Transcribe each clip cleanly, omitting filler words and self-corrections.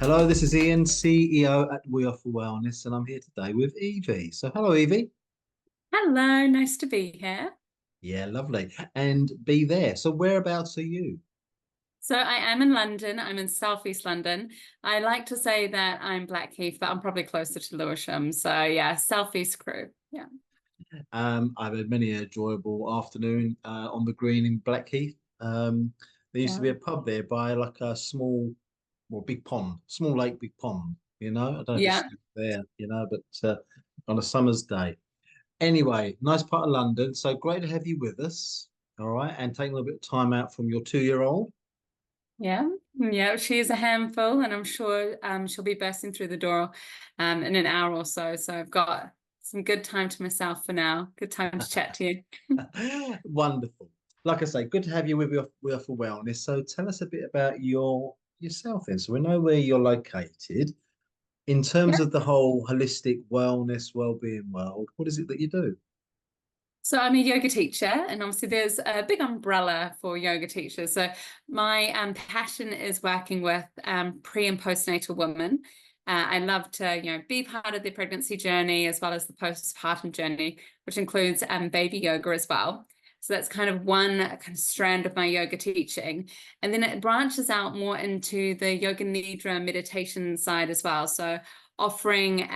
Hello, this is Ian, CEO at We Offer Wellness, and I'm here today with Evie. So, hello, Evie. Hello, nice to be here. Yeah, lovely. And be there. So, whereabouts are you? So I am in London. I'm in Southeast London. I like to say that I'm Blackheath, but I'm probably closer to Lewisham. So yeah, Southeast crew. Yeah. I've had many an enjoyable afternoon on the green in Blackheath. There used to be Yeah. a pub there by like a small, well, big pond, small lake, big pond. I don't know if it's Yeah. still there, but on a summer's day. Anyway, nice part of London. So great to have you with us. All right, and taking a little bit of time out from your 2 year old. Yeah. Yeah. She is a handful, and I'm sure she'll be bursting through the door in an hour or so. So I've got some good time to myself for now. Good time to chat to you. Wonderful. Like I say, good to have you with for wellness. So tell us a bit about yourself then. So we know where you're located. In terms of the whole holistic wellness, well-being world, what is it that you do? So I'm a yoga teacher, and obviously there's a big umbrella for yoga teachers. So my passion is working with pre and postnatal women. I love to, be part of the pregnancy journey as well as the postpartum journey, which includes baby yoga as well. So that's kind of one kind of strand of my yoga teaching. And then it branches out more into the yoga nidra meditation side as well. So offering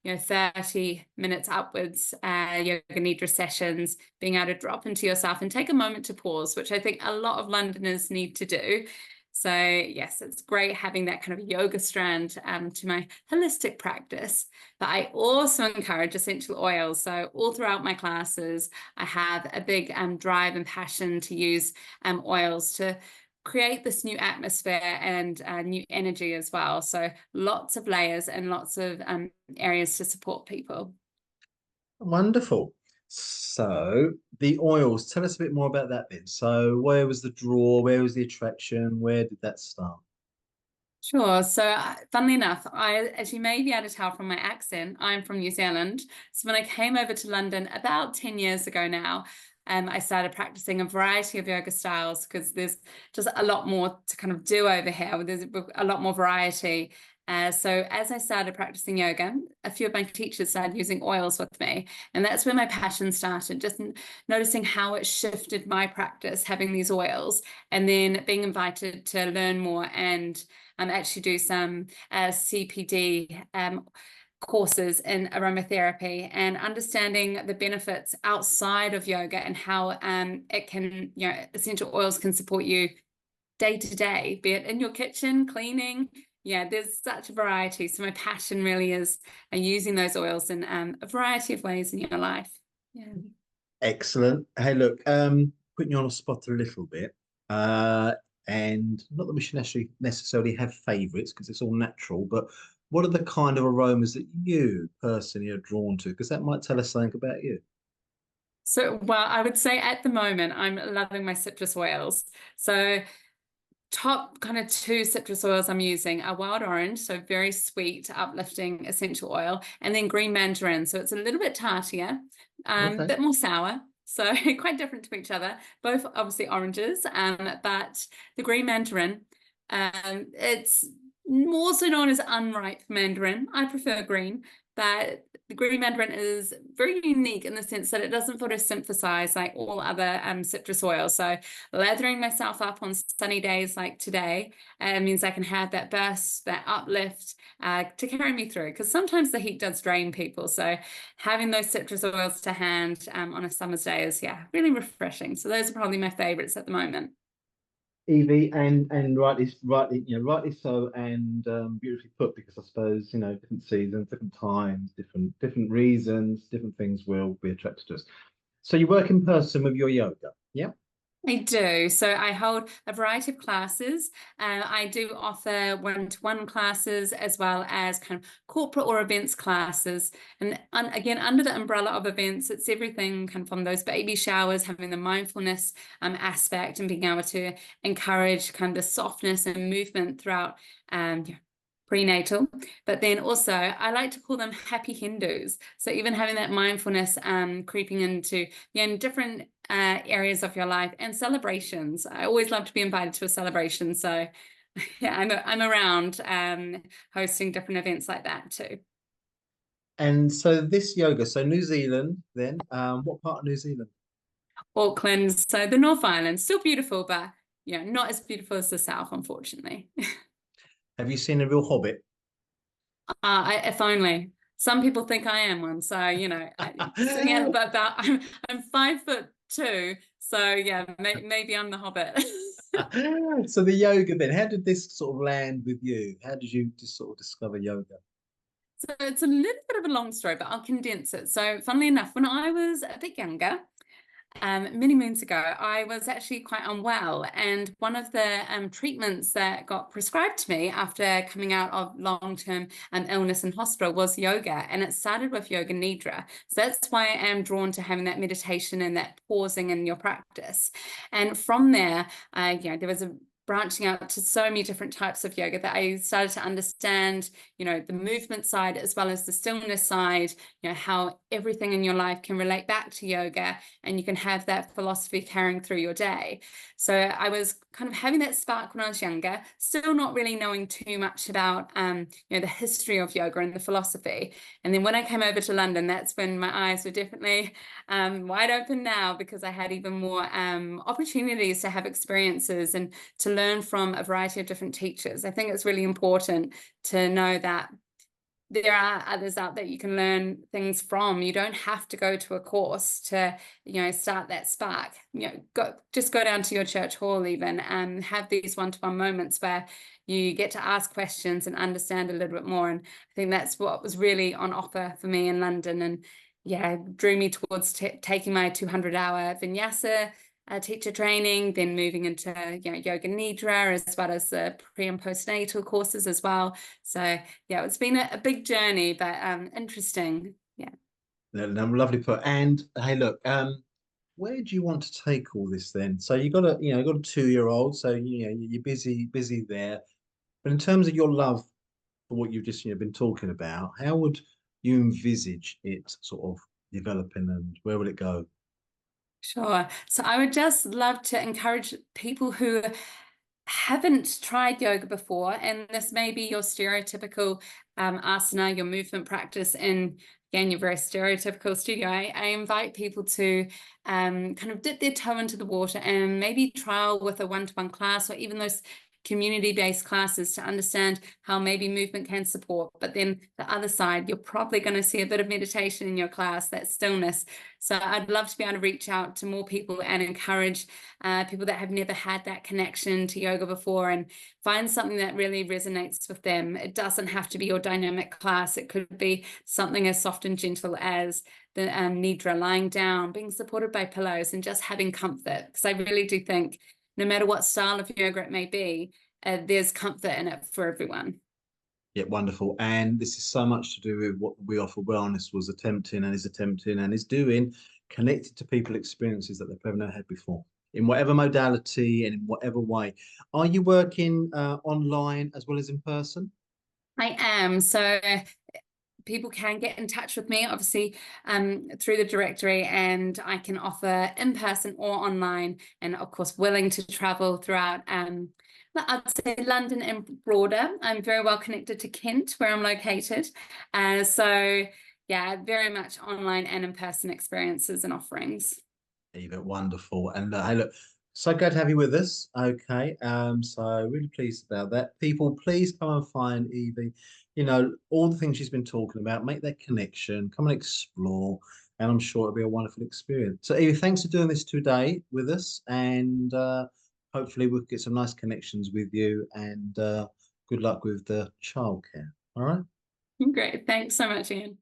30 minutes upwards yoga nidra sessions, being able to drop into yourself and take a moment to pause, which I think a lot of Londoners need to do. So yes, it's great having that kind of yoga strand to my holistic practice. But I also encourage essential oils. So all throughout my classes, I have a big drive and passion to use oils to create this new atmosphere and new energy as well. So lots of layers and lots of areas to support people. Wonderful. So the oils, tell us a bit more about that then. So where was the draw? Where was the attraction? Where did that start? Sure. So, funnily enough, as you may be able to tell from my accent, I'm from New Zealand. So, when I came over to London about 10 years ago now, I started practicing a variety of yoga styles because there's just a lot more to kind of do over here. There's a lot more variety. So, as I started practicing yoga, a few of my teachers started using oils with me. And that's where my passion started, just noticing how it shifted my practice, having these oils, and then being invited to learn more and actually do some CPD courses in aromatherapy and understanding the benefits outside of yoga and how it can, essential oils can support you day to day, be it in your kitchen, cleaning. Yeah, there's such a variety. So my passion really is using those oils in a variety of ways in your life. Yeah. Excellent. Hey, look, putting you on a spot a little bit, and not that we should necessarily have favourites because it's all natural, but what are the kind of aromas that you personally are drawn to? Because that might tell us something about you. So, well, I would say at the moment, I'm loving my citrus oils. So, top kind of two citrus oils I'm using are wild orange, so very sweet, uplifting essential oil, and then green mandarin. So, it's a little bit tartier, Okay. bit more sour. So, quite different to each other. Both obviously oranges, but the green mandarin, it's more so known as unripe mandarin. I prefer green, but the green mandarin is very unique in the sense that it doesn't photosynthesize like all other citrus oils. So lathering myself up on sunny days like today means I can have that burst, that uplift to carry me through. Because sometimes the heat does drain people. So having those citrus oils to hand on a summer's day is, yeah, really refreshing. So those are probably my favorites at the moment. Evie, and rightly so, and beautifully put. Because I suppose different seasons, different times, different reasons, different things will be attracted to us. So you work in person with your yoga, yeah? I do. So I hold a variety of classes. I do offer one-to-one classes as well as kind of corporate or events classes. And again, under the umbrella of events, it's everything kind of from those baby showers, having the mindfulness aspect and being able to encourage kind of the softness and movement throughout prenatal. But then also, I like to call them happy Hindus. So even having that mindfulness creeping into different areas of your life and celebrations. I always love to be invited to a celebration. So Yeah, I'm around hosting different events like that too. And so this yoga, so New Zealand, then, what part of New Zealand? Auckland, so the North Island, still beautiful, but not as beautiful as the South, unfortunately. Have you seen a real hobbit? If only. Some people think I am one, so sitting at about I'm 5'2", so yeah, maybe I'm the Hobbit. So the yoga then, how did this sort of land with you? How did you just sort of discover yoga? So it's a little bit of a long story, but I'll condense it. So, funnily enough, when I was a bit younger, many moons ago, I was actually quite unwell, and one of the treatments that got prescribed to me after coming out of long-term illness in hospital was yoga, and it started with yoga nidra. So that's why I am drawn to having that meditation and that pausing in your practice. And from there, there was a branching out to so many different types of yoga that I started to understand, the movement side as well as the stillness side, how everything in your life can relate back to yoga and you can have that philosophy carrying through your day. So I was kind of having that spark when I was younger, still not really knowing too much about the history of yoga and the philosophy. And then when I came over to London, that's when my eyes were definitely wide open now because I had even more opportunities to have experiences and to learn from a variety of different teachers. I think it's really important to know that there are others out there you can learn things from. You don't have to go to a course to, start that spark. Just go down to your church hall even and have these one-to-one moments where you get to ask questions and understand a little bit more. And I think that's what was really on offer for me in London. And yeah, drew me towards taking my 200-hour vinyasa teacher training, then moving into yoga nidra as well as the pre and postnatal courses as well. So yeah, it's been a big journey, but interesting. Yeah. No, no, lovely put. And hey, look, where do you want to take all this then? So you got you got a 2-year-old, so you're busy there. But in terms of your love for what you've just been talking about, how would you envisage it sort of developing, and where will it go? Sure. So I would just love to encourage people who haven't tried yoga before, and this may be your stereotypical asana, your movement practice in, again, your very stereotypical studio. I invite people to kind of dip their toe into the water and maybe trial with a one-to-one class or even those community-based classes to understand how maybe movement can support. But then the other side, you're probably going to see a bit of meditation in your class, that stillness. So I'd love to be able to reach out to more people and encourage people that have never had that connection to yoga before and find something that really resonates with them. It doesn't have to be your dynamic class. It could be something as soft and gentle as the nidra, lying down, being supported by pillows, and just having comfort. Because I really do think no matter what style of yoga it may be, there's comfort in it for everyone. Yeah, wonderful. And this is so much to do with what We Offer Wellness was attempting and is doing, connected to people experiences that they've never had before, in whatever modality and in whatever way. Are you working online as well as in person? I am. So people can get in touch with me, obviously, through the directory, and I can offer in person or online, and of course, willing to travel throughout. I'd say London and broader. I'm very well connected to Kent, where I'm located. So, yeah, very much online and in person experiences and offerings. Eva, wonderful. And hey, look, so glad to have you with us. Okay, so really pleased about that. People, please come and find Evie. All the things she's been talking about, make that connection, come and explore, and I'm sure it'll be a wonderful experience. So, Evie, thanks for doing this today with us, and hopefully we'll get some nice connections with you. And good luck with the childcare. All right. Great. Thanks so much, Ian.